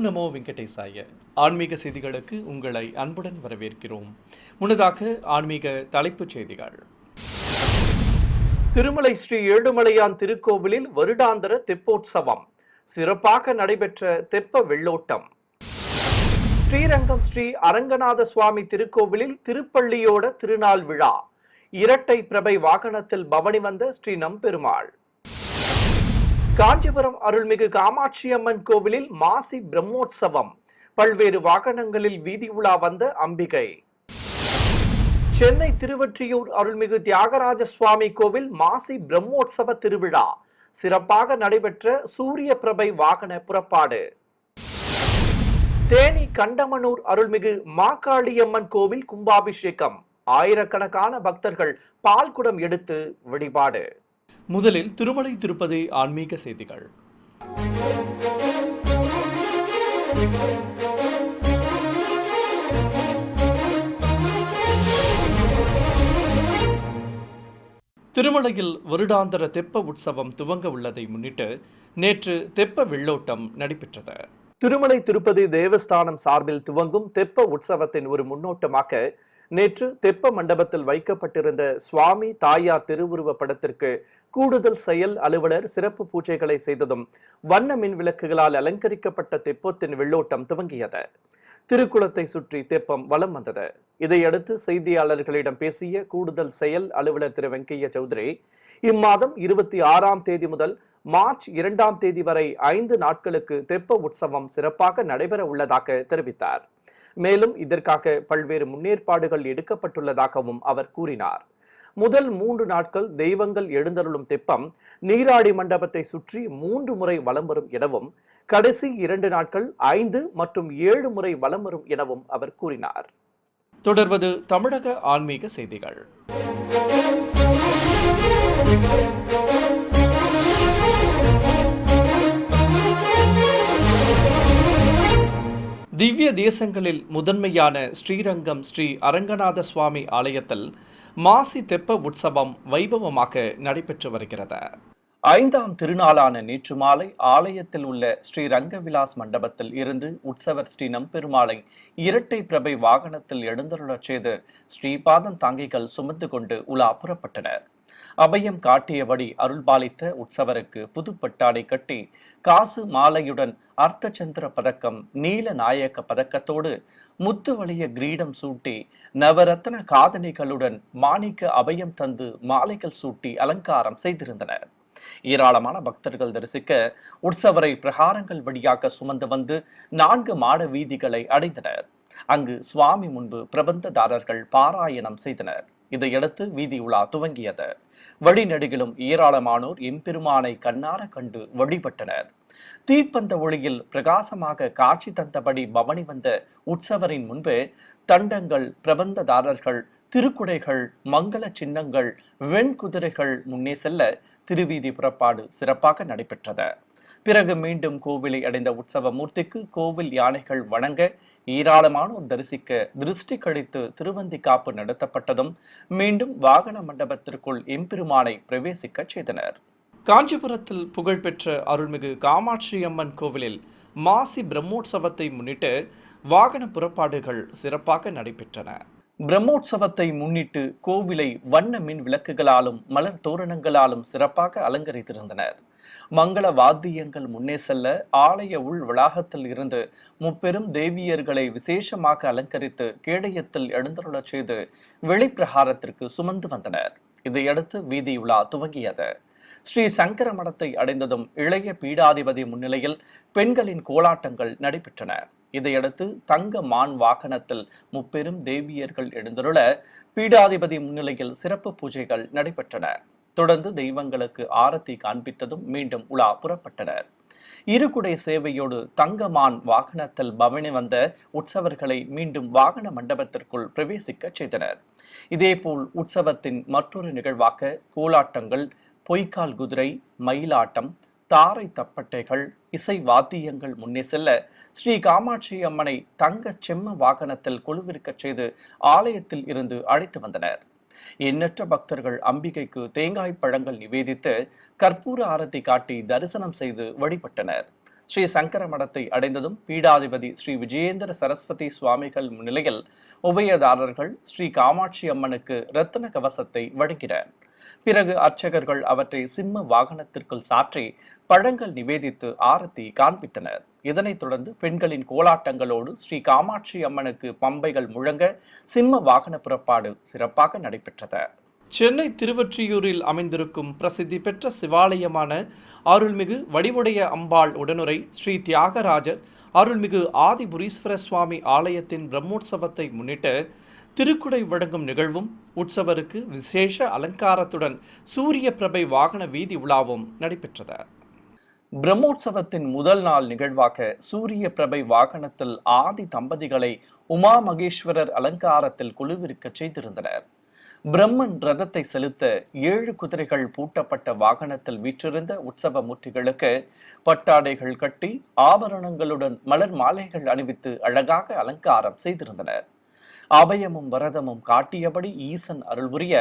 நமோ வெங்கடேசாய. ஆன்மீக செய்திகளுக்கு உங்களை அன்புடன் வரவேற்கிறோம். முன்னதாக ஆன்மீக தலைப்புச் செய்திகள். திருமலை ஸ்ரீ ஏழுமலையான் திருக்கோவிலில் வருடாந்திர தெப்போற்சவம் சிறப்பாக நடைபெற்ற தெப்ப வெள்ளோட்டம். ஸ்ரீரங்கம் ஸ்ரீ அரங்கநாத சுவாமி திருக்கோவிலில் திருப்பள்ளியோட திருநாள் விழா. இரட்டை பிரபை வாகனத்தில் பவனி வந்த ஸ்ரீ நம்பெருமாள். காஞ்சிபுரம் அருள்மிகு காமாட்சி அம்மன் கோவிலில் மாசி பிரம்மோற்சவம். பல்வேறு வாகனங்களில் வீதி உலா வந்த அம்பிகை. சென்னை திருவொற்றியூர் அருள்மிகு தியாகராஜ சுவாமி கோவில் மாசி பிரம்மோற்சவ திருவிழா சிறப்பாக நடைபெற்ற சூரிய பிரபை வாகன புறப்பாடு. தேனி கண்டமனூர் அருள்மிகு மாகாளியம்மன் கோவில் கும்பாபிஷேகம். ஆயிரக்கணக்கான பக்தர்கள் பால்குடம் எடுத்து வழிபாடு. முதலில் திருமலை திருப்பதி ஆன்மீக செய்திகள். திருமலையில் வருடாந்திர தெப்ப உற்சவம் துவங்க உள்ளதை முன்னிட்டு நேற்று தெப்ப வெள்ளோட்டம் நடைபெற்றது. திருமலை திருப்பதி தேவஸ்தானம் சார்பில் துவங்கும் தெப்ப உற்சவத்தின் ஒரு முன்னோட்டமாக நேற்று தெப்ப மண்டபத்தில் வைக்கப்பட்டிருந்த சுவாமி தாயார் திருவுருவ படத்திற்கு கூடுதல் செயல் அலுவலர் சிறப்பு பூஜைகளை செய்ததும் வண்ண மின் விளக்குகளால் அலங்கரிக்கப்பட்ட தெப்பத்தின் வெள்ளோட்டம் துவங்கியது. திருக்குளத்தை சுற்றி தெப்பம் வலம் வந்தது. இதையடுத்து செய்தியாளர்களிடம் பேசிய கூடுதல் செயல் அலுவலர் திரு வெங்கையா சௌத்ரி, இம்மாதம் 26ஆம் தேதி முதல் மார்ச் 2ஆம் தேதி வரை 5 நாட்களுக்கு தெப்ப உற்சவம் சிறப்பாக நடைபெற உள்ளதாக தெரிவித்தார். மேலும் இதற்காக பல்வேறு முன்னேற்பாடுகள் எடுக்கப்பட்டுள்ளதாகவும் அவர் கூறினார். முதல் 3 நாட்கள் தெய்வங்கள் எழுந்தருளும் தெப்பம் நீராடி மண்டபத்தை சுற்றி 3 முறை வலம் வரும் எனவும், கடைசி 2 நாட்கள் 5 மற்றும் 7 முறை வலம் வரும் எனவும் அவர் கூறினார். தொடர்வது தமிழக ஆன்மீக செய்திகள். திவ்ய தேசங்களில் முதன்மையான ஸ்ரீரங்கம் ஸ்ரீ அரங்கநாத சுவாமி ஆலயத்தில் மாசி தெப்ப உற்சவம் வைபவமாக நடைபெற்று வருகிறது. 5ஆம் திருநாளான நேற்று மாலை ஆலயத்தில் உள்ள ஸ்ரீ ரங்கவிலாஸ் மண்டபத்தில் இருந்து உற்சவர் ஸ்ரீ நம்பெருமாளை இரட்டை பிரபை வாகனத்தில் எழுந்தருளச் செய்து ஸ்ரீபாதம் தாங்கிகள் சுமந்து கொண்டு உலா புறப்பட்டனர். அபயம் காட்டியபடி அருள்பாலித்த உற்சவருக்கு புதுப்பட்டாடை கட்டி காசு மாலையுடன் அர்த்தச்சந்திர பதக்கம், நீல நாயக்க பதக்கத்தோடு முத்து வலிய கிரீடம் சூட்டி நவரத்ன காதணிகளுடன் மாணிக்க அபயம் தந்து மாலைகள் சூட்டி அலங்காரம் செய்திருந்தனர். ஏராளமான பக்தர்கள் தரிசிக்க உற்சவரை பிரகாரங்கள் வழியாக சுமந்து வந்து 4 மாட வீதிகளை அடைந்தனர். அங்கு சுவாமி முன்பு பிரபந்ததாரர்கள் பாராயணம் செய்தனர். இதையடுத்து வீதி உலா துவங்கியது. வழிநெடுகிலும் ஏராளமானோர் எம்பெருமானை கண்ணார கண்டு வழிபட்டனர். தீப்பந்த ஒளியில் பிரகாசமாக காட்சி தந்தபடி பவனி வந்த உற்சவரின் முன்பு தண்டங்கள், பிரபந்ததாரர்கள், திருக்குடைகள், மங்கள சின்னங்கள், வெண்குதிரைகள் முன்னே செல்ல திருவீதி புறப்பாடு சிறப்பாக நடைபெற்றது. பிறகு மீண்டும் கோவிலை அடைந்த உற்சவ மூர்த்திக்கு கோவில் யானைகள் வணங்க ஏராளமானோர் தரிசிக்க திருஷ்டி கழித்து திருவந்தி காப்பு நடத்தப்பட்டதும் மீண்டும் வாகன மண்டபத்திற்குள் எம்பெருமானை பிரவேசிக்க செய்தனர். காஞ்சிபுரத்தில் புகழ்பெற்ற அருள்மிகு காமாட்சி அம்மன் கோவிலில் மாசி பிரம்மோற்சவத்தை முன்னிட்டு வாகன புறப்பாடுகள் சிறப்பாக நடைபெற்றன. பிரம்மோற்சவத்தை முன்னிட்டு கோவிலை வண்ண மின் விளக்குகளாலும் மலர் தோரணங்களாலும் சிறப்பாக அலங்கரித்திருந்தனர். மங்கள வாத்தியங்கள் முன்னே செல்ல ஆலய உள் வளாகத்தில் இருந்து முப்பெரும் தேவியர்களை விசேஷமாக அலங்கரித்து கேடயத்தில் எழுந்தருளச் செய்து வெளிப்பிரகாரத்திற்கு சுமந்து வந்தனர். இதையடுத்து வீதி உலா துவங்கியது. ஸ்ரீ சங்கர மடத்தை அடைந்ததும் இளைய பீடாதிபதி முன்னிலையில் பெண்களின் கோலாட்டங்கள் நடைபெற்றன. இதையடுத்து தங்க மான் வாகனத்தில் முப்பெரும் தேவியர்கள் எழுந்தருள பீடாதிபதி முன்னிலையில் சிறப்பு பூஜைகள் நடைபெற்றன. தொடர்ந்து தெய்வங்களுக்கு ஆரத்தி காண்பித்ததும் மீண்டும் உலா புறப்பட்டனர். இருகுடை சேவையோடு தங்கமான் வாகனத்தில் பவனி வந்த உற்சவர்களை மீண்டும் வாகன மண்டபத்திற்குள் பிரவேசிக்க செய்தனர். இதேபோல் உற்சவத்தின் மற்றொரு நிகழ்வாக கோலாட்டங்கள், பொய்க்கால் குதிரை, மயிலாட்டம், தாரை தப்பட்டைகள், இசை வாத்தியங்கள் முன்னே செல்ல ஸ்ரீ காமாட்சி அம்மனை தங்க செம்ம வாகனத்தில் கொலுவிருக்கச் செய்து ஆலயத்தில் இருந்து அழைத்து வந்தனர். எண்ணற்ற பக்தர்கள் அம்பிகைக்கு தேங்காய் பழங்கள் நிவேதித்து கற்பூர ஆரத்தி காட்டி தரிசனம் செய்து வழிபட்டனர். ஸ்ரீ சங்கர மடத்தை அடைந்ததும் பீடாதிபதி ஸ்ரீ விஜயேந்திர சரஸ்வதி சுவாமிகள் முன்னிலையில் உபயதாரர்கள் ஸ்ரீ காமாட்சி அம்மனுக்கு இரத்தின கவசத்தை வழங்கினர். பிறகு அர்ச்சகர்கள் அவற்றை சிம்ம வாகனத்திற்குள் சாற்றி பழங்கள் நிவேதித்து ஆரத்தி காண்பித்தனர். இதனைத் தொடர்ந்து பெண்களின் கோலாட்டங்களோடு ஸ்ரீ காமாட்சி அம்மனுக்கு பம்பைகள் முழங்க சிம்ம வாகன புறப்பாடு சிறப்பாக நடைபெற்றது. சென்னை திருவொற்றியூரில் அமைந்திருக்கும் பிரசித்தி பெற்ற சிவாலயமான அருள்மிகு வடிவுடைய அம்பாள் உடனுரை ஸ்ரீ தியாகராஜர் அருள்மிகு ஆதிபுரீஸ்வர சுவாமி ஆலயத்தின் பிரம்மோற்சவத்தை முன்னிட்டு திருக்குடை வழங்கும் நிகழ்வும் உற்சவருக்கு விசேஷ அலங்காரத்துடன் சூரிய பிரபை வாகன வீதி உலாவும் நடைபெற்றது. பிரம்மோற்சவத்தின் முதல் நாள் நிகழ்வாக சூரிய பிரபை வாகனத்தில் ஆதி தம்பதிகளை உமா மகேஸ்வரர் அலங்காரத்தில் குழுவிருக்க செய்திருந்தனர். பிரம்மன் ரதத்தை செலுத்த 7 குதிரைகள் பூட்டப்பட்ட வாகனத்தில் வீற்றிருந்த உற்சவ மூர்த்திகளுக்கு பட்டாடைகள் கட்டி ஆபரணங்களுடன் மலர் மாலைகள் அணிவித்து அழகாக அலங்காரம் செய்திருந்தனர். அபயமும் வரதமும் காட்டியபடி ஈசன் அருள்புரிய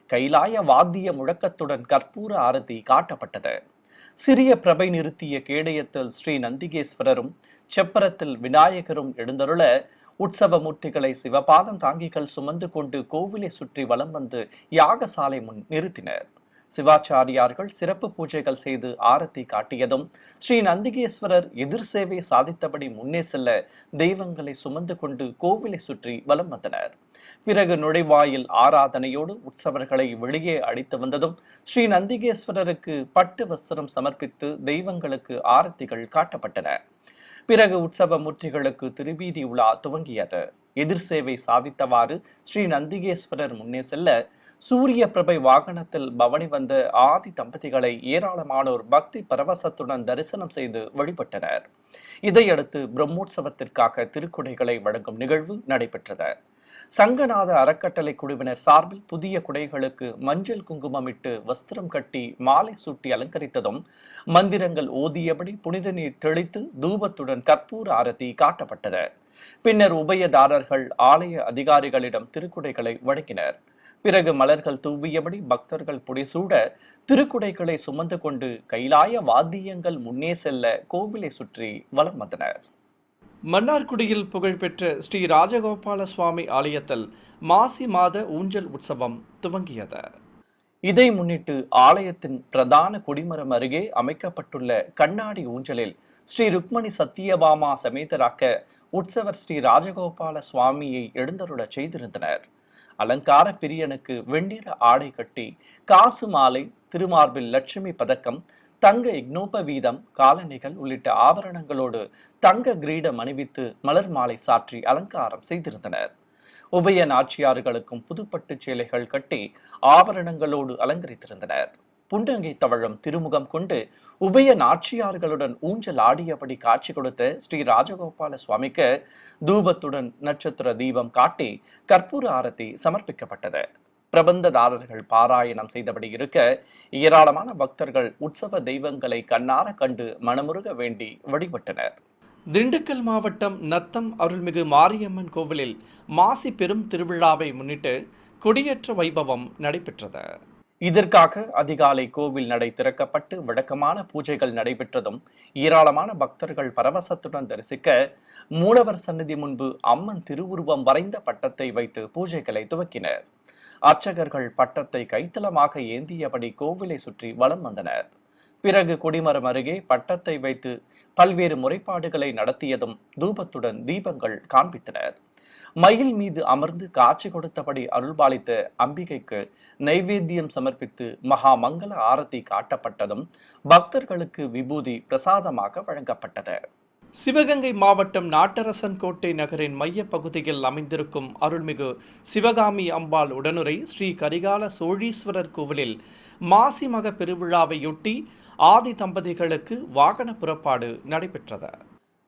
கைலாய வாத்திய முழக்கத்துடன் கற்பூர ஆரத்தி காட்டப்பட்டது. சிறிய பிரபை நிறுத்திய கேடயத்தில் ஸ்ரீ நந்திகேஸ்வரரும் செப்பரத்தில் விநாயகரும் எழுந்தருள உற்சவ மூர்த்திகளை சிவபாதம் தாங்கிகள் சுமந்து கொண்டு கோவிலை சுற்றி வலம் வந்து யாகசாலை முன் நிறுத்தினர். சிவாச்சாரியார்கள் சிறப்பு பூஜைகள் செய்து ஆரத்தி காட்டியதும் ஸ்ரீ நந்திகேஸ்வரர் எதிர் சேவை சாதித்தபடி முன்னே செல்ல தெய்வங்களை சுமந்து கொண்டு கோவிலை சுற்றி வலம் வந்தனர். பிறகு நுழைவாயில் ஆராதனையோடு உற்சவர்களை வெளியே அழைத்து வந்ததும் ஸ்ரீ நந்திகேஸ்வரருக்கு பட்டு வஸ்திரம் சமர்ப்பித்து தெய்வங்களுக்கு ஆரத்திகள் காட்டப்பட்டன. பிறகு உற்சவ மூர்த்திகளுக்கு திருவீதி உலா துவங்கியது. எதிர் சேவை சாதித்தவாறு ஸ்ரீ நந்திகேஸ்வரர் முன்னே செல்ல சூரிய பிரபை வாகனத்தில் பவனி வந்த ஆதி தம்பதிகளை ஏராளமானோர் பக்தி பரவசத்துடன் தரிசனம் செய்து வழிபட்டனர். இதையடுத்து பிரம்மோற்சவத்திற்காக திருக்குடைகளை வழங்கும் நிகழ்வு நடைபெற்றது. சங்கநாத அறக்கட்டளை குழுவினர் சார்பில் புதிய குடைகளுக்கு மஞ்சள் குங்குமமிட்டு வஸ்திரம் கட்டி மாலை சூட்டி அலங்கரித்ததும் மந்திரங்கள் ஓதியபடி புனித நீர் தெளித்து தூபத்துடன் கற்பூர ஆரத்தி காட்டப்பட்டது. பின்னர் உபயதாரர்கள் ஆலய அதிகாரிகளிடம் திருக்குடைகளை வழங்கினர். பிறகு மலர்கள் தூவியபடி பக்தர்கள் புடைசூட திருக்குடைகளை சுமந்து கொண்டு கைலாய வாத்தியங்கள் முன்னே செல்ல கோவிலை சுற்றி வலம் வந்தனர். மன்னார்குடியில் புகழ்பெற்ற ஸ்ரீ ராஜகோபால சுவாமி ஆலயத்தில் மாசி மாத ஊஞ்சல் உற்சவம் துவங்கியது. இதை முன்னிட்டு ஆலயத்தின் பிரதான கொடிமரம் அருகே அமைக்கப்பட்டுள்ள கண்ணாடி ஊஞ்சலில் ஸ்ரீ ருக்மணி சத்தியபாமா சமேதராக்க உற்சவர் ஸ்ரீ ராஜகோபால சுவாமியை எழுந்தருள செய்திருந்தனர். அலங்கார பிரியனுக்கு வெண்ணிற ஆடை கட்டி காசு மாலை, திருமார்பில் லட்சுமி பதக்கம், தங்க இக்னோபவீதம், காலணிகள் உள்ளிட்ட ஆபரணங்களோடு தங்க கிரீடம் அணிவித்து மலர் மாலை சாற்றி அலங்காரம் செய்திருந்தனர். உபய நாச்சியார்களுக்கும் புதுப்பட்டு சேலைகள் கட்டி ஆபரணங்களோடு அலங்கரித்திருந்தனர். புண்டங்கை தவழும் திருமுகம் கொண்டு உபய நாச்சியார்களுடன் ஊஞ்சல் ஆடியபடி காட்சி கொடுத்த ஸ்ரீ ராஜகோபால சுவாமிக்கு தூபத்துடன் நட்சத்திர தீபம் காட்டி கற்பூர ஆரத்தி சமர்ப்பிக்கப்பட்டது. பிரபந்ததாரர்கள் பாராயணம் செய்தபடி இருக்க ஏராளமான பக்தர்கள் உற்சவ தெய்வங்களை கண்ணார கண்டு மனமுருக வேண்டி வழிபட்டனர். திண்டுக்கல் மாவட்டம் நத்தம் அருள்மிகு மாரியம்மன் கோவிலில் மாசி பெரும் திருவிழாவை முன்னிட்டு கொடியேற்ற வைபவம் நடைபெற்றது. இதற்காக அதிகாலை கோவில் நடை திறக்கப்பட்டு வழக்கமான பூஜைகள் நடைபெற்றதும் ஏராளமான பக்தர்கள் பரவசத்துடன் தரிசிக்க மூலவர் சன்னதி முன்பு அம்மன் திருவுருவம் வரைந்த பட்டத்தை வைத்து பூஜைகளை துவக்கினர். அர்ச்சகர்கள் பட்டத்தை கைத்தலமாக ஏந்தியபடி கோவிலை சுற்றி வலம் வந்தனர். பிறகு கொடிமரம் அருகே பட்டத்தை வைத்து பல்வேறு முறைப்பாடுகளை நடத்தியதும் தூபத்துடன் தீபங்கள் காண்பித்தனர். மயில் மீது அமர்ந்து காட்சி கொடுத்தபடி அருள்பாலித்த அம்பிகைக்கு நைவேத்தியம் சமர்ப்பித்து மகா மங்கள ஆரத்தி காட்டப்பட்டதும் பக்தர்களுக்கு விபூதி பிரசாதமாக வழங்கப்பட்டது. சிவகங்கை மாவட்டம் நாட்டரசன் கோட்டை நகரின் மைய பகுதியில் அமைந்திருக்கும் அருள்மிகு சிவகாமி அம்பாள் உடனுரை ஸ்ரீ கரிகால சோழீஸ்வரர் கோவிலில் மாசி மக பெருவிழாவையொட்டி ஆதி தம்பதிகளுக்கு வாகன புறப்பாடு நடைபெற்றது.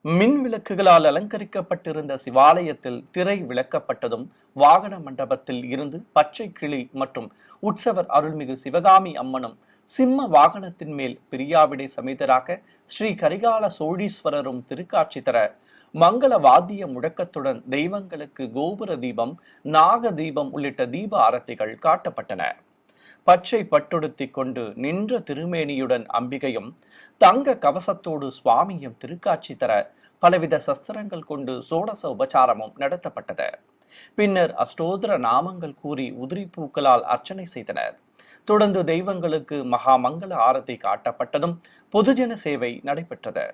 மின் விளக்குகளால் அலங்கரிக்கப்பட்டிருந்த சிவாலயத்தில் திரை விளக்கப்பட்டதும் வாகன மண்டபத்தில் இருந்து பச்சை கிளி மற்றும் உற்சவர் அருள்மிகு சிவகாமி அம்மனும் சிம்ம வாகனத்தின் மேல் பிரியாவிடை சமேதராக ஸ்ரீ கரிகால சோழீஸ்வரரும் திருக்காட்சி தர மங்கள வாத்திய முழக்கத்துடன் தெய்வங்களுக்கு கோபுர தீபம், நாக தீபம் உள்ளிட்ட தீப ஆரத்திகள் காட்டப்பட்டன. பச்சை பட்டுடுத்தி கொண்டு நின்ற திருமேனியுடன் அம்பிகையும் தங்க கவசத்தோடு சுவாமியும் திருக்காட்சி தர பலவித சஸ்திரங்கள் கொண்டு சோடச உபசாரமும் நடத்தப்பட்டது. பின்னர் அஷ்டோத்திர நாமங்கள் கூறி உதிரி பூக்களால் அர்ச்சனை செய்தனர். தொடர்ந்து தெய்வங்களுக்கு மகா மங்கள ஆரத்தி காட்டப்பட்டதும் பொதுஜன சேவை நடைபெற்றது.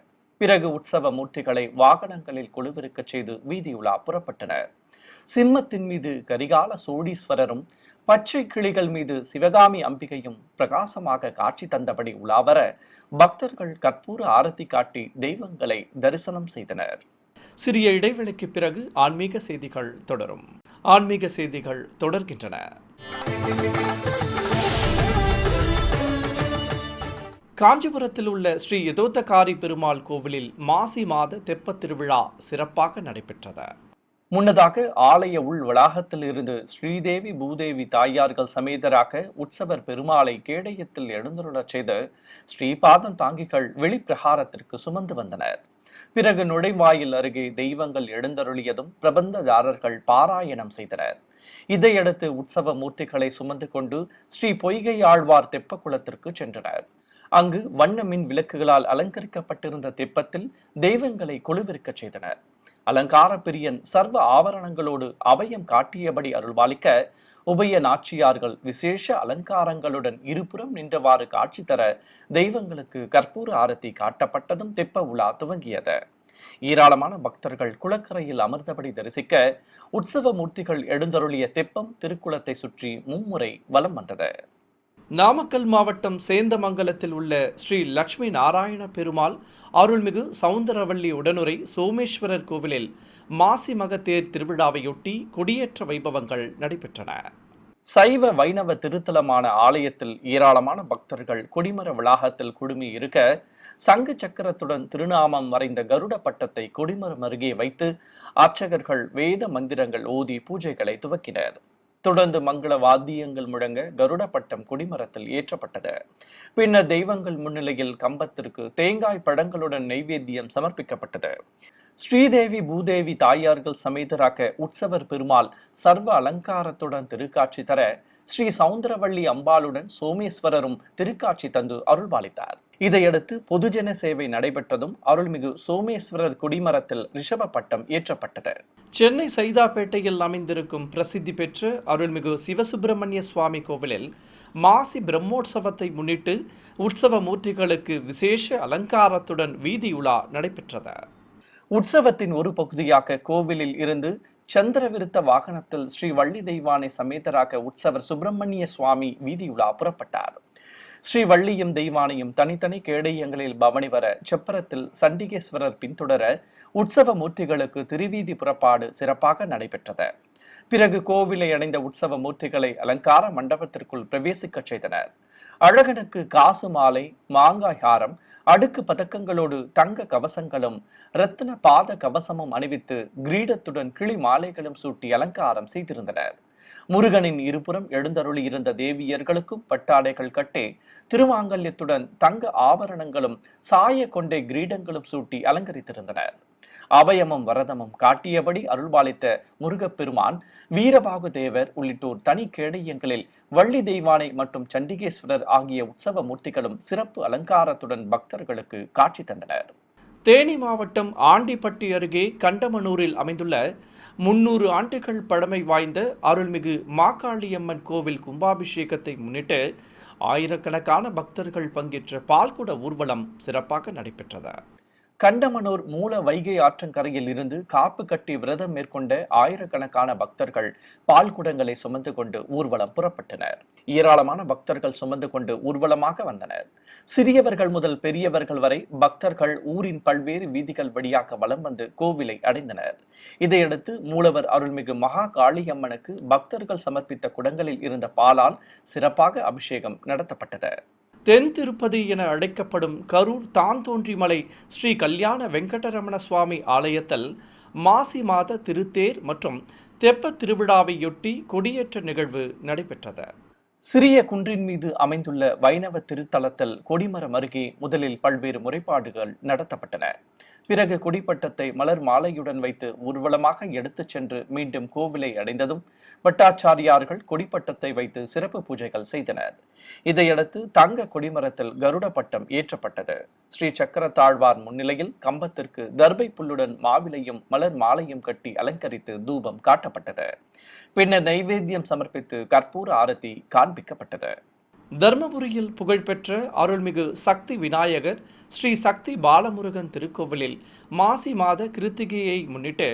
பிறகு உற்சவ மூர்த்திகளை வாகனங்களில் குழுவிருக்க செய்து வீதியுலா புறப்பட்டனர். சிம்மத்தின் மீது கரிகால சோழீஸ்வரரும் பச்சை கிளிகள் மீது சிவகாமி அம்பிகையும் பிரகாசமாக காட்சி தந்தபடி உலாவர பக்தர்கள் கற்பூர ஆரத்தி காட்டி தெய்வங்களை தரிசனம் செய்தனர். சிறிய இடைவெளிக்கு பிறகு ஆன்மீக செய்திகள் தொடரும். ஆன்மீக செய்திகள் தொடர்கின்றன. காஞ்சிபுரத்தில் உள்ள ஸ்ரீ யதோத்தகாரி பெருமாள் கோவிலில் மாசி மாத தெப்பத் திருவிழா சிறப்பாக நடைபெற்றது. முன்னதாக ஆலய உள் வளாகத்தில் இருந்து ஸ்ரீதேவி பூதேவி தாயார்கள் சமேதராக உற்சவர் பெருமாளை கேடயத்தில் எழுந்தருளச் செய்து ஸ்ரீபாதம் தாங்கிகள் வெளிப்பிரகாரத்திற்கு சுமந்து வந்தனர். பிறகு நுழைவாயில் அருகே தெய்வங்கள் எழுந்தருளியதும் பிரபந்ததாரர்கள் பாராயணம் செய்தனர். இதையடுத்து உற்சவ மூர்த்திகளை சுமந்து கொண்டு ஸ்ரீ பொய்கை ஆழ்வார் தெப்ப குளத்திற்கு சென்றனர். அங்கு வண்ண மின் விளக்குகளால் அலங்கரிக்கப்பட்டிருந்த தெப்பத்தில் தெய்வங்களை கொலுவிருக்க செய்தனர். அலங்கார பிரியன் சர்வ ஆவரணங்களோடு அபயம் காட்டியபடி அருள்பாலிக்க உபய நாச்சியார்கள் விசேஷ அலங்காரங்களுடன் இருபுறம் நின்றவாறு காட்சி தர தெய்வங்களுக்கு கற்பூர ஆரத்தி காட்டப்பட்டதும் தெப்ப உலா துவங்கியது. ஏராளமான பக்தர்கள் குளக்கரையில் அமர்ந்தபடி தரிசிக்க உற்சவ மூர்த்திகள் எழுந்தருளிய தெப்பம் திருக்குளத்தை சுற்றி மும்முறை வலம் வந்தது. நாமக்கல் மாவட்டம் சேந்தமங்கலத்தில் உள்ள ஸ்ரீ லட்சுமி நாராயண பெருமாள் அருள்மிகு சவுந்தரவள்ளி உடனுரை சோமேஸ்வரர் கோவிலில் மாசி மகத்தேர் திருவிழாவையொட்டி கொடியேற்ற வைபவங்கள் நடைபெற்றன. சைவ வைணவ திருத்தலமான ஆலயத்தில் ஏராளமான பக்தர்கள் கொடிமர வளாகத்தில் குழுமி இருக்க சங்கு சக்கரத்துடன் திருநாமம் வரைந்த கருட பட்டத்தை கொடிமரம் அருகே வைத்து அர்ச்சகர்கள் வேத மந்திரங்கள் ஓதி பூஜைகளை துவக்கினர். தொடர்ந்து மங்கள வாத்தியங்கள் முழங்க கருட பட்டம் கொடிமரத்தில் ஏற்றப்பட்டது. பின்னர் தெய்வங்கள் முன்னிலையில் கம்பத்திற்கு தேங்காய் பழங்களுடன் நெய்வேத்தியம் சமர்ப்பிக்கப்பட்டது. ஸ்ரீதேவி பூதேவி தாயார்கள் சமேதராக உற்சவர் பெருமாள் சர்வ அலங்காரத்துடன் திருக்காட்சி தர ஸ்ரீ சவுந்தரவள்ளி அம்பாளுடன் சோமேஸ்வரரும் திருக்காட்சி தந்து அருள்பாலித்தார். இதையடுத்து பொதுஜன சேவை நடைபெற்றதும் அருள்மிகு சோமேஸ்வரர் கொடிமரத்தில் ரிஷப பட்டம் ஏற்றப்பட்டது. சென்னை சைதாப்பேட்டையில் அமைந்திருக்கும் பிரசித்தி பெற்ற அருள்மிகு சிவசுப்பிரமணிய சுவாமி கோவிலில் மாசி பிரம்மோற்சவத்தை முன்னிட்டு உற்சவ மூர்த்திகளுக்கு விசேஷ அலங்காரத்துடன் வீதியுலா நடைபெற்றது. உற்சவத்தின் ஒரு பகுதியாக கோவிலில் இருந்து சந்திரவிருத்த வாகனத்தில் ஸ்ரீ வள்ளி தெய்வானை சமேதராக உற்சவர் சுப்பிரமணிய சுவாமி வீதியுலா புறப்பட்டார். ஸ்ரீ வள்ளியும் தெய்வானையும் தனித்தனி கேடயங்களில் பவனி வர செப்பரத்தில் சண்டிகேஸ்வரர் பின்தொடர உற்சவ மூர்த்திகளுக்கு திருவீதி புறப்பாடு சிறப்பாக நடைபெற்றது. பிறகு கோவிலை அடைந்த உற்சவ மூர்த்திகளை அலங்கார மண்டபத்திற்குள் பிரவேசிக்க செய்தனர். அழகனுக்கு காசு மாலை, மாங்காய் ஹாரம், அடுக்கு பதக்கங்களோடு தங்க கவசங்களும் ரத்தின பாத கவசமும் அணிவித்து கிரீடத்துடன் கிளி மாலைகளும் சூட்டி அலங்காரம் செய்திருந்தனர். முருகனின் இருபுறம் எழுந்தருளி இருந்த தேவியர்களுக்கும் பட்டாடைகள் கட்டி திருமாங்கல்யத்துடன் தங்க ஆபரணங்களும் சாய கொண்டே கிரீடங்களும் சூட்டி அலங்கரித்திருந்தனர். அபயமும் வரதமும் காட்டியபடி அருள்பாலித்த முருகப்பெருமான், வீரபாகு தேவர் உள்ளிட்டோர் தனி கேடயங்களில் வள்ளி தெய்வானை மற்றும் சண்டிகேஸ்வரர் ஆகிய உற்சவ மூர்த்திகளும் சிறப்பு அலங்காரத்துடன் பக்தர்களுக்கு காட்சி தந்தனர். தேனி மாவட்டம் ஆண்டிப்பட்டி அருகே கண்டமனூரில் அமைந்துள்ள 300 ஆண்டுகள் பழமை வாய்ந்த அருள்மிகு மாகாளியம்மன் கோவில் கும்பாபிஷேகத்தை முன்னிட்டு ஆயிரக்கணக்கான பக்தர்கள் பங்கேற்ற பால்குட ஊர்வலம் சிறப்பாக நடைபெற்றது. கண்டமனூர் மூல வைகை ஆற்றங்கரையில் இருந்து காப்பு கட்டி விரதம் மேற்கொண்ட ஆயிரக்கணக்கான பக்தர்கள் பால் குடங்களை சுமந்து கொண்டு ஊர்வலம் புறப்பட்டனர். ஏராளமான பக்தர்கள் சுமந்து கொண்டு ஊர்வலமாக வந்தனர். சிறியவர்கள் முதல் பெரியவர்கள் வரை பக்தர்கள் ஊரின் பல்வேறு வீதிகள் வழியாக வலம் வந்து கோவிலை அடைந்தனர். இதையடுத்து மூலவர் அருள்மிகு மகா காளியம்மனுக்கு பக்தர்கள் சமர்ப்பித்த குடங்களில் இருந்த பாலால் சிறப்பாக அபிஷேகம் நடத்தப்பட்டது. தென் திருப்பதி என அழைக்கப்படும் கரூர் தான்தோன்றிமலை ஸ்ரீ கல்யாண வெங்கடரமண சுவாமி ஆலயத்தில் மாசி மாத திருத்தேர் மற்றும் தெப்ப திருவிழாவையொட்டி கொடியேற்ற நிகழ்வு நடைபெற்றது. சிறிய குன்றின் மீது அமைந்துள்ள வைணவ திருத்தலத்தில் கொடிமரம் அருகே முதலில் பல்வேறு முறைப்பாடுகள் நடத்தப்பட்டன. பிறகு கொடிப்பட்டத்தை மலர் மாலையுடன் வைத்து ஊர்வலமாக எடுத்துச் சென்று மீண்டும் கோவிலை அடைந்ததும் பட்டாச்சாரியார்கள் கொடிப்பட்டத்தை வைத்து சிறப்பு பூஜைகள் செய்தனர். இதையடுத்து தங்க கொடிமரத்தில் கருட பட்டம் ஏற்றப்பட்டது. ஸ்ரீ சக்கர தாழ்வார் முன்னிலையில் கம்பத்திற்கு தர்பை புல்லுடன் மாவிலையும் மலர் மாலையும் கட்டி அலங்கரித்து தூபம் காட்டப்பட்டது. பின்னர் நைவேத்தியம் சமர்ப்பித்து கற்பூர ஆரத்தி காண்பிக்கப்பட்டது. தர்மபுரியில் புகழ்பெற்ற அருள்மிகு சக்தி விநாயகர் ஸ்ரீ சக்தி பாலமுருகன் திருக்கோவிலில் மாசி மாத கிருத்திகையை முன்னிட்டு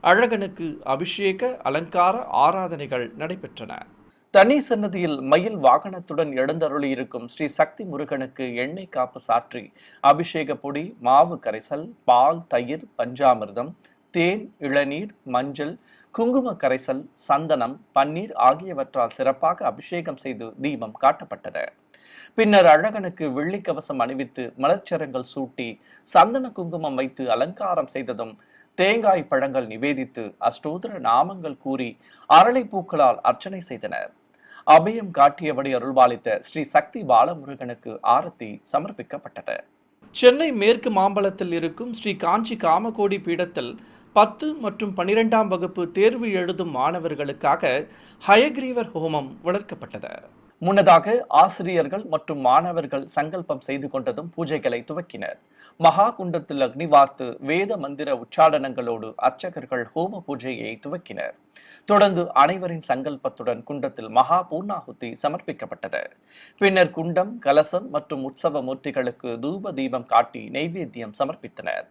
அழகனுக்கு அபிஷேக அலங்கார ஆராதனைகள் நடைபெற்றன. தனி சன்னதியில் மயில் வாகனத்துடன் எழுந்தருளியிருக்கும் ஸ்ரீ சக்தி முருகனுக்கு எண்ணெய் காப்பு சாற்றி அபிஷேக பொடி, மாவு கரைசல், பால், தயிர், பஞ்சாமிர்தம், தேன், இளநீர், மஞ்சள், குங்கும கரைசல், சந்தனம், பன்னீர் ஆகியவற்றால் சிறப்பாக அபிஷேகம் செய்து தீபம் காட்டப்பட்டது. பின்னர் அழகனுக்கு வெள்ளி கவசம் அணிவித்து மலர்ச்சரங்கள் சூட்டி சந்தன குங்குமம் வைத்து அலங்காரம் செய்ததும் தேங்காய் பழங்கள் நிவேதித்து அஷ்டோத்திர நாமங்கள் கூறி அரளை பூக்களால் அர்ச்சனை செய்தனர். அபயம் காட்டியபடி அருள்பாலித்த ஸ்ரீ சக்தி பாலமுருகனுக்கு ஆரத்தி சமர்ப்பிக்கப்பட்டது. சென்னை மேற்கு மாம்பலத்தில் இருக்கும் ஸ்ரீ காஞ்சி காமகோடி பீடத்தில் 10 மற்றும் 12ஆம் வகுப்பு தேர்வு எழுதும் மாணவர்களுக்காக ஹயக்ரீவர் ஹோமம் வளர்க்கப்பட்டது. முன்னதாக ஆசிரியர்கள் மற்றும் மாணவர்கள் சங்கல்பம் செய்து கொண்டதும் பூஜைகளை துவக்கினர். மகா குண்டத்தில் அக்னி வார்த்து வேத மந்திர உச்சாடனங்களோடு அர்ச்சகர்கள் ஹோம பூஜையை துவக்கினர். தொடர்ந்து அனைவரின் சங்கல்பத்துடன் குண்டத்தில் மகா பூர்ணாகுதி சமர்ப்பிக்கப்பட்டது. பின்னர் குண்டம், கலசம் மற்றும் உற்சவ மூர்த்திகளுக்கு தூப தீபம் காட்டி நைவேத்தியம் சமர்ப்பித்தனர்.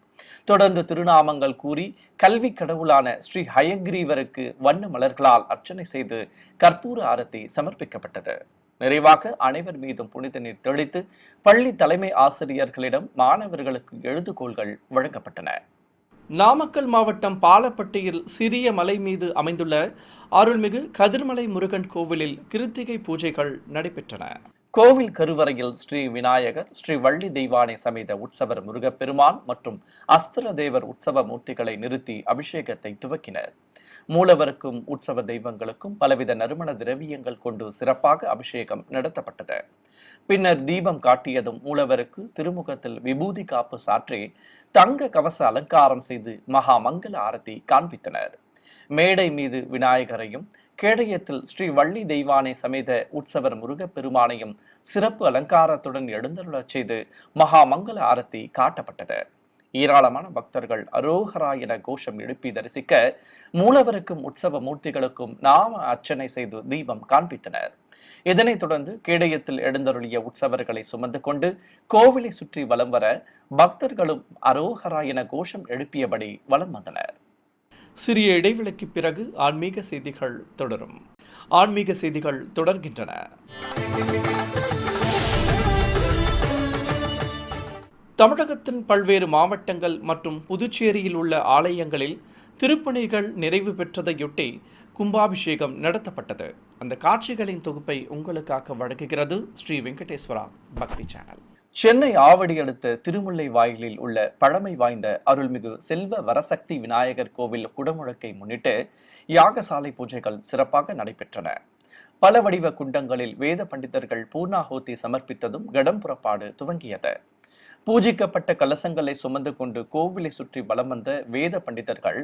தொடர்ந்து திருநாமங்கள் கூறி கல்வி கடவுளான ஸ்ரீ ஹயக்ரீவருக்கு வண்ண மலர்களால் அர்ச்சனை செய்து கற்பூர ஆரத்தி சமர்ப்பிக்கப்பட்டது. நிறைவாக அனைவர் மீதும் புனித நீர் தெளித்து பள்ளி தலைமை ஆசிரியர்களிடம் மாணவர்களுக்கு எழுதுகோள்கள் வழங்கப்பட்டன. நாமக்கல் மாவட்டம் பாலப்பட்டியில் சிறிய மலை மீது அமைந்துள்ள அருள்மிகு கதிர்மலை முருகன் கோவிலில் கிருத்திகை பூஜைகள் நடைபெற்றன. கோவில் கருவறையில் ஸ்ரீ விநாயகர், ஸ்ரீ வள்ளி தெய்வானை சமேத உற்சவர் முருகப்பெருமான் மற்றும் அஸ்திர தேவர் உற்சவ மூர்த்திகளை நிறுத்தி அபிஷேகத்தை துவக்கினர். மூலவருக்கும் உற்சவ தெய்வங்களுக்கும் பலவித நறுமண திரவியங்கள் கொண்டு சிறப்பாக அபிஷேகம் நடத்தப்பட்டது. பின்னர் தீபம் காட்டியதும் மூலவருக்கு திருமுகத்தில் விபூதி காப்பு சாற்றி தங்க கவச அலங்காரம் செய்து மகா மங்கள ஆரத்தி காண்பித்தனர். மேடை மீது விநாயகரையும் கேடயத்தில் ஸ்ரீ வள்ளி தெய்வானை சமேத உற்சவர் முருகப்பெருமானையும் சிறப்பு அலங்காரத்துடன் எழுந்தருளச் செய்து மகா மங்கள ஆரத்தி காட்டப்பட்டது. ஏராளமான பக்தர்கள் அரோகரா என கோஷம் எழுப்பி தரிசிக்க மூலவருக்கும் உற்சவ மூர்த்திகளுக்கும் நாம அர்ச்சனை செய்து தீபம் காண்பித்தனர். இதனைத் தொடர்ந்து கேடயத்தில் எழுந்தருளிய உற்சவர்களை சுமந்து கொண்டு கோவிலை சுற்றி வலம் வர பக்தர்களும் அரோகரா என கோஷம் எழுப்பியபடி வலம் வந்தனர். சிறிய இடைவெளிக்கு பிறகு ஆன்மீக செய்திகள் தொடரும். ஆன்மீக செய்திகள் தொடர்கின்றன. தமிழகத்தின் பல்வேறு மாவட்டங்கள் மற்றும் புதுச்சேரியில் உள்ள ஆலயங்களில் திருப்பணிகள் நிறைவு பெற்றதையொட்டி கும்பாபிஷேகம் நடத்தப்பட்டது. அந்த காட்சிகளின் தொகுப்பை உங்களுக்காக வழங்குகிறது ஸ்ரீ வெங்கடேஸ்வரா பக்தி சேனல். சென்னை ஆவடி அடுத்த திருமுல்லை வாயிலில் உள்ள பழமை வாய்ந்த அருள்மிகு செல்வ வரசக்தி விநாயகர் கோவில் குடமுழக்கை முன்னிட்டு யாகசாலை பூஜைகள் சிறப்பாக நடைபெற்றன. பல வடிவ குண்டங்களில் வேத பண்டிதர்கள் பூர்ணாகோத்தி சமர்ப்பித்ததும் கடம் புறப்பாடு துவங்கியது. பூஜிக்கப்பட்ட கலசங்களை சுமந்து கொண்டு கோவிலை சுற்றி வலம் வந்த வேத பண்டிதர்கள்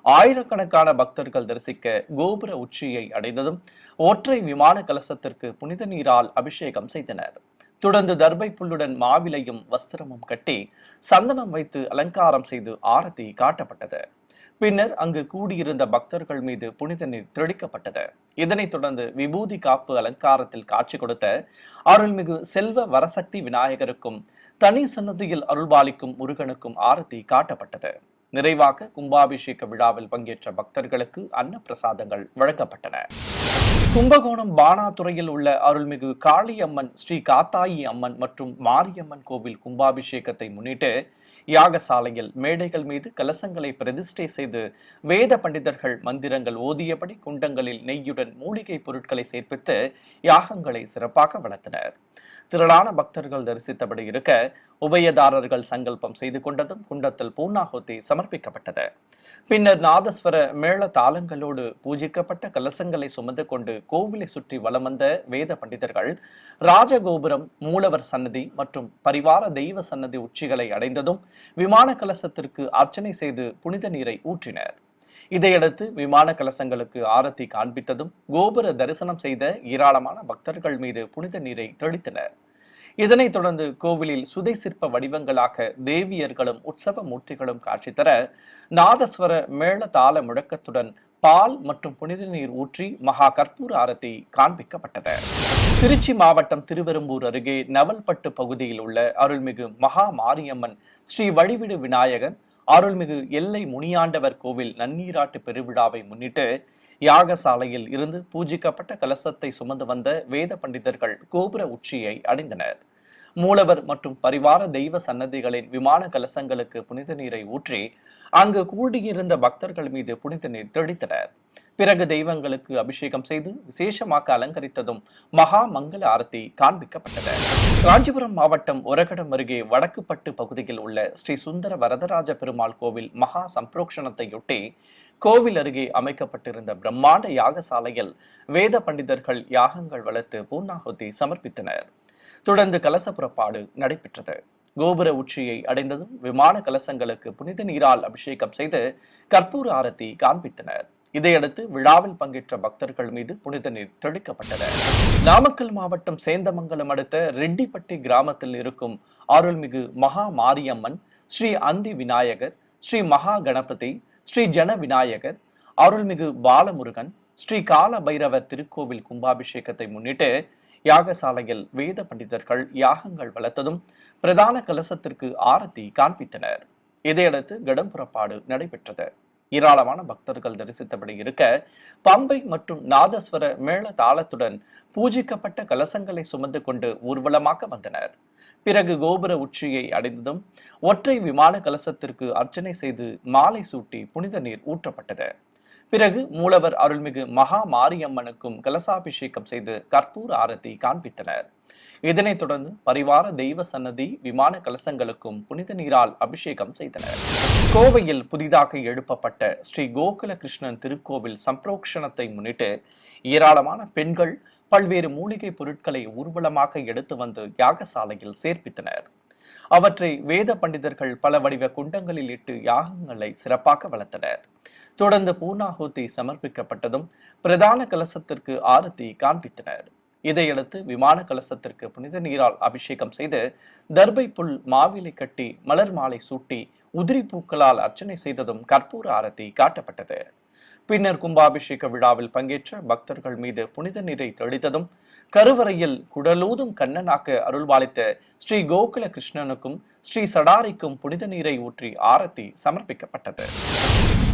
ஆயிரக்கணக்கான பக்தர்கள் தரிசிக்க கோபுர உச்சியை அடைந்ததும் ஒற்றை விமான கலசத்திற்கு புனித நீரால் அபிஷேகம் செய்தனர். தொடர்ந்து தர்பை புல்லுடன் மாவிலையும் வஸ்திரமும் கட்டி சந்தனம் வைத்து அலங்காரம் செய்து ஆரத்தி காட்டப்பட்டது. பின்னர் அங்கு கூடியிருந்த பக்தர்கள் மீது புனித நீர் தெளிக்கப்பட்டது. இதனைத் தொடர்ந்து விபூதி காப்பு அலங்காரத்தில் காட்சி கொடுத்த அருள்மிகு செல்வ வரசக்தி விநாயகருக்கும் தனி சன்னதியில் அருள்பாலிக்கும் முருகனுக்கும் ஆரத்தி காட்டப்பட்டது. நிறைவாக கும்பாபிஷேக விழாவில் பங்கேற்ற பக்தர்களுக்கு அன்ன பிரசாதங்கள் வழங்கப்பட்டன. கும்பகோணம் பானாதுறையில் உள்ள அருள்மிகு காளியம்மன், ஸ்ரீ காத்தாயி அம்மன் மற்றும் மாரியம்மன் கோவில் கும்பாபிஷேகத்தை முன்னிட்டு யாகசாலையில் மேடைகள் மீது கலசங்களை பிரதிஷ்டை செய்து வேத பண்டிதர்கள் மந்திரங்கள் ஓதியபடி குண்டங்களில் நெய்யுடன் மூலிகை பொருட்களை சேர்ப்பித்து யாகங்களை சிறப்பாக வளர்த்தனர். திரளான பக்தர்கள் தரிசித்தபடி இருக்க உபயதாரர்கள் சங்கல்பம் செய்து கொண்டதும் குண்டத்தில் பூர்ணாகுதி சமர்ப்பிக்கப்பட்டது. பின்னர் நாதஸ்வர மேள தாளங்களோடு பூஜிக்கப்பட்ட கலசங்களை சுமந்து கொண்டு கோவிலை சுற்றி வலம் வந்த வேத பண்டிதர்கள் ராஜகோபுரம், மூலவர் சன்னதி மற்றும் பரிவார தெய்வ சன்னதி உச்சிகளை அடைந்ததும் விமான கலசத்திற்கு அர்ச்சனை செய்து புனித நீரை ஊற்றினர். இதையடுத்து விமான கலசங்களுக்கு ஆரத்தி காண்பித்ததும் கோபுர தரிசனம் செய்த ஏராளமான பக்தர்கள் மீது புனித நீரை தெளித்தனர். இதனைத் தொடர்ந்து கோவிலில் சுதை சிற்ப வடிவங்களாக தேவியர்களும் உற்சவ மூர்த்திகளும் காட்சி தர நாதஸ்வர மேள தாள முழக்கத்துடன் பால் மற்றும் புனித நீர் ஊற்றி மகா கற்பூர ஆரத்தி காண்பிக்கப்பட்டது. திருச்சி மாவட்டம் திருவெரும்பூர் அருகே நவல்பட்டு பகுதியில் உள்ள அருள்மிகு மகா மாரியம்மன் ஸ்ரீ வழிவிடு விநாயகர் அருள்மிகு எல்லை முனியாண்டவர் கோவில் நன்னீராட்டு பெருவிழாவை முன்னிட்டு யாகசாலையில் இருந்து பூஜிக்கப்பட்ட கலசத்தை சுமந்து வந்த வேத பண்டிதர்கள் கோபுர உச்சியை அடைந்தனர். மூலவர் மற்றும் பரிவார தெய்வ சன்னதிகளின் விமான கலசங்களுக்கு புனித நீரை ஊற்றி அங்கு கூடியிருந்த பக்தர்கள் மீது புனித நீர் தெளித்தனர். பிறகு தெய்வங்களுக்கு அபிஷேகம் செய்து விசேஷமாக அலங்கரித்ததும் மகா மங்கள ஆரத்தி காண்பிக்கப்பட்டது. காஞ்சிபுரம் மாவட்டம் ஒரகடம் அருகே வடக்குப்பட்டு பகுதியில் உள்ள ஸ்ரீ சுந்தர வரதராஜ பெருமாள் கோவில் மகா சம்பிரோக்ஷணத்தையொட்டி கோவில் அருகே அமைக்கப்பட்டிருந்த பிரம்மாண்ட யாகசாலையில் வேத பண்டிதர்கள் யாகங்கள் வளர்த்து பூர்ணாகுதி சமர்ப்பித்தனர். தொடர்ந்து கலச புறப்பாடு நடைபெற்றது. கோபுர உச்சியை அடைந்ததும் விமான கலசங்களுக்கு புனித நீரால் அபிஷேகம் செய்து கற்பூர ஆரத்தி காண்பித்தனர். இதையடுத்து விழாவில் பங்கேற்ற பக்தர்கள் மீது புனித நீர் தெளிக்கப்பட்டது. நாமக்கல் மாவட்டம் சேந்தமங்கலம் அடுத்த ரெட்டிப்பட்டி கிராமத்தில் இருக்கும் அருள்மிகு மகா மாரியம்மன், ஸ்ரீ அந்தி விநாயகர், ஸ்ரீ மகா கணபதி, ஸ்ரீ ஜன விநாயகர், அருள்மிகு பாலமுருகன், ஸ்ரீ கால பைரவர் திருக்கோவில் கும்பாபிஷேகத்தை முன்னிட்டு யாகசாலையில் வேத பண்டிதர்கள் யாகங்கள் வளர்த்ததும் பிரதான கலசத்திற்கு ஆரத்தி காண்பித்தனர். இதையடுத்து கடம் புறப்பாடு நடைபெற்றது. ஏராளமான பக்தர்கள் தரிசித்தபடி இருக்க பம்பை மற்றும் நாதஸ்வர மேள தாளத்துடன் பூஜிக்கப்பட்ட கலசங்களை சுமந்து கொண்டு ஊர்வலமாக வந்தனர். பிறகு கோபுர உச்சியை அடைந்ததும் ஒற்றை விமான கலசத்திற்கு அர்ச்சனை செய்து மாலை சூட்டி புனித நீர் ஊற்றப்பட்டது. பிறகு மூலவர் அருள்மிகு மகா மாரியம்மனுக்கும் கலசாபிஷேகம் செய்து கற்பூர ஆரத்தி காண்பித்தனர். இதனைத் தொடர்ந்து பரிவார தெய்வ சன்னதி விமான கலசங்களுக்கும் புனித நீரால் அபிஷேகம் செய்தனர். கோவையில் புதிதாக எழுப்பப்பட்ட ஸ்ரீ கோகுல கிருஷ்ணன் திருக்கோவில் சம்பிரோக்ஷணத்தை முன்னிட்டு ஏராளமான பெண்கள் பல்வேறு மூலிகை பொருட்களை ஊர்வலமாக எடுத்து வந்து யாகசாலையில் சேர்ப்பித்தனர். அவற்றை வேத பண்டிதர்கள் பல வடிவ குண்டங்களில் இட்டு யாகங்களை சிறப்பாக வளர்த்தனர். தொடர்ந்து பூர்ணாகுதி சமர்ப்பிக்கப்பட்டதும் பிரதான கலசத்திற்கு ஆரத்தி காண்பித்தனர். இதையடுத்து விமான கலசத்திற்கு புனித நீரால் அபிஷேகம் செய்து தர்பை புல் மாவிலை கட்டி மலர் மாலை சூட்டி உதிரி பூக்களால் அர்ச்சனை செய்ததும் கற்பூர ஆரத்தி காட்டப்பட்டது. பின்னர் கும்பாபிஷேக விழாவில் பங்கேற்ற பக்தர்கள் மீது புனித நீரை தெளித்ததும் கருவறையில் குடலூதும் கண்ணனாக அருள்பாலித்த ஸ்ரீ கோகுல கிருஷ்ணனுக்கும் ஸ்ரீ சடாரிக்கும் புனித நீரை ஊற்றி ஆரத்தி சமர்ப்பிக்கப்பட்டது.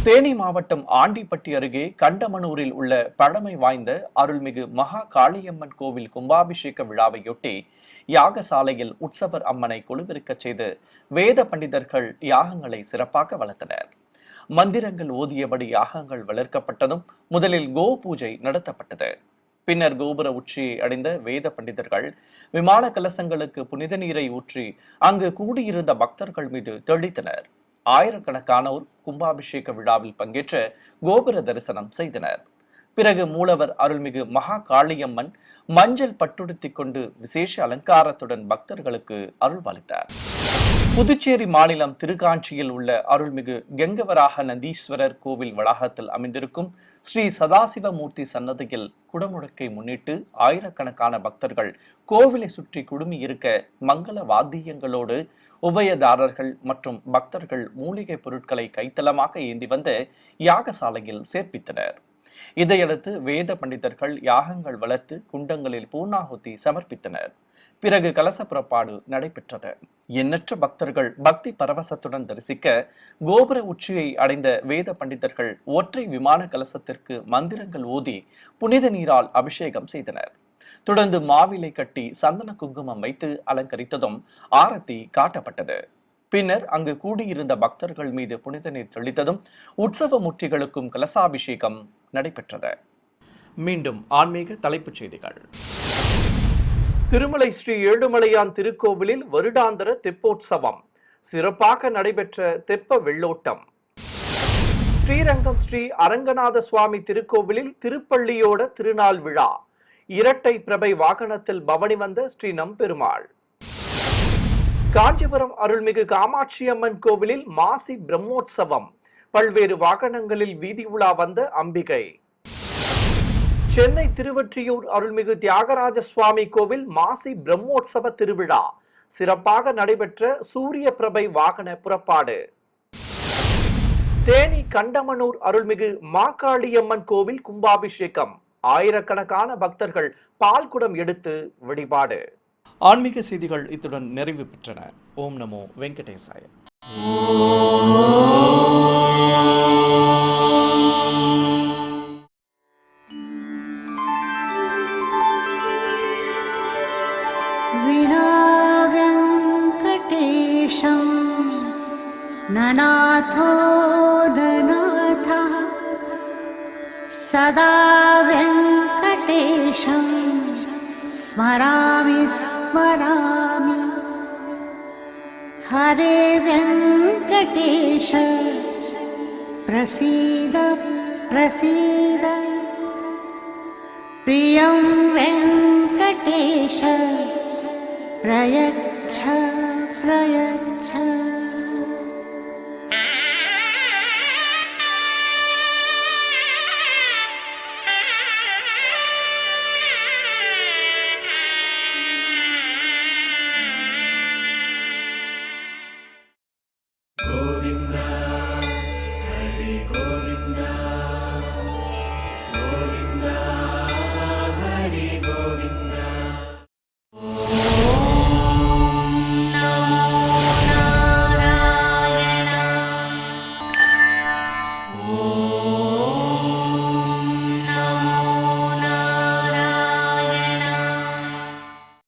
தேனி மாவட்டம் ஆண்டிப்பட்டி அருகே கண்டமனூரில் உள்ள பழமை வாய்ந்த அருள்மிகு மகா காளியம்மன் கோவில் கும்பாபிஷேக விழாவையொட்டி யாகசாலையில் உற்சவர் அம்மனை கொலுவிருக்கச் செய்து வேத பண்டிதர்கள் யாகங்களை சிறப்பாக வளர்த்தனர். மந்திரங்கள் ஓதியபடி யாகங்கள் வளர்க்கப்பட்டதும் முதலில் கோ பூஜை நடத்தப்பட்டது. பின்னர் கோபுர உச்சியை அடைந்த வேத பண்டிதர்கள் விமான கலசங்களுக்கு புனித நீரை ஊற்றி அங்கு கூடியிருந்த பக்தர்கள் மீது தெளித்தனர். ஆயிரக்கணக்கானோர் கும்பாபிஷேக விழாவில் பங்கேற்ற கோபுர தரிசனம் செய்தனர். பிறகு மூலவர் அருள்மிகு மகா காளியம்மன் மஞ்சள் பட்டுடுத்திக் கொண்டு விசேஷ அலங்காரத்துடன் பக்தர்களுக்கு அருள்பாலித்தார். புதுச்சேரி மாநிலம் திருக்காஞ்சியில் உள்ள அருள்மிகு கெங்கவராக நந்தீஸ்வரர் கோவில் வளாகத்தில் அமைந்திருக்கும் ஸ்ரீ சதாசிவமூர்த்தி சன்னதியில் குடமுழக்கை முன்னிட்டு ஆயிரக்கணக்கான பக்தர்கள் கோவிலை சுற்றி குடுமி இருக்க மங்கள வாத்தியங்களோடு உபயதாரர்கள் மற்றும் பக்தர்கள் மூலிகை பொருட்களை கைத்தலமாக ஏந்தி வந்து யாகசாலையில் சேர்ப்பித்தனர். இதையடுத்து வேத பண்டிதர்கள் யாகங்கள் வளர்த்து குண்டங்களில் பூர்ணாகுதி சமர்ப்பித்தனர். பிறகு கலச புறப்பாடு நடைபெற்றது. எண்ணற்ற பக்தர்கள் பக்தி பரவசத்துடன் தரிசிக்க கோபுர உச்சியை அடைந்த வேத பண்டிதர்கள் ஒற்றை விமான கலசத்திற்கு மந்திரங்கள் ஓதி புனித நீரால் அபிஷேகம் செய்தனர். தொடர்ந்து மாவிலை கட்டி சந்தன குங்குமம் வைத்து அலங்கரித்ததும் ஆரத்தி காட்டப்பட்டது. பின்னர் அங்கு கூடியிருந்த பக்தர்கள் மீது புனித நீர் தெளித்ததும் உற்சவ மூர்த்திகளுக்கும் கலசாபிஷேகம் நடைபெற்றது. மீண்டும் ஆன்மீக தலைப்புச் செய்திகள். திருமலை ஸ்ரீ ஏழுமலையான் திருக்கோவிலில் வருடாந்திர தெப்போற்சவம் சிறப்பாக நடைபெற்ற தெப்ப வெள்ளோட்டம். ஸ்ரீரங்கம் ஸ்ரீ அரங்கநாத சுவாமி திருக்கோவிலில் திருப்பள்ளியோட திருநாள் விழா. இரட்டை பிரபை வாகனத்தில் பவனி வந்த ஸ்ரீ நம்பெருமாள். காஞ்சிபுரம் அருள்மிகு காமாட்சி அம்மன் கோவிலில் மாசி பிரம்மோற்சவம். பல்வேறு வாகனங்களில் வீதி உலா வந்த அம்பிகை. சென்னை திருவொற்றியூர் அருள்மிகு தியாகராஜ சுவாமி கோவில் மாசி பிரம்மோற்சவ திருவிழா சிறப்பாக நடைபெற்ற சூரிய பிரபை வாகன புறப்பாடு. தேனி கண்டமனூர் அருள்மிகு மாகாளியம்மன் கோவில் கும்பாபிஷேகம். ஆயிரக்கணக்கான பக்தர்கள் பால்குடம் எடுத்து வழிபாடு. ஆன்மீக செய்திகள் இத்துடன் நிறைவு பெற்றன. ஓம் நமோ வெங்கடேசாய. ननाथो ननाथः सदा वेङ्कटेशं स्मरामि स्मरामि. हरे वेङ्कटेश प्रसीद प्रसीद. प्रियं वेङ्कटेश प्रयच्छ प्रयच्छ. Govinda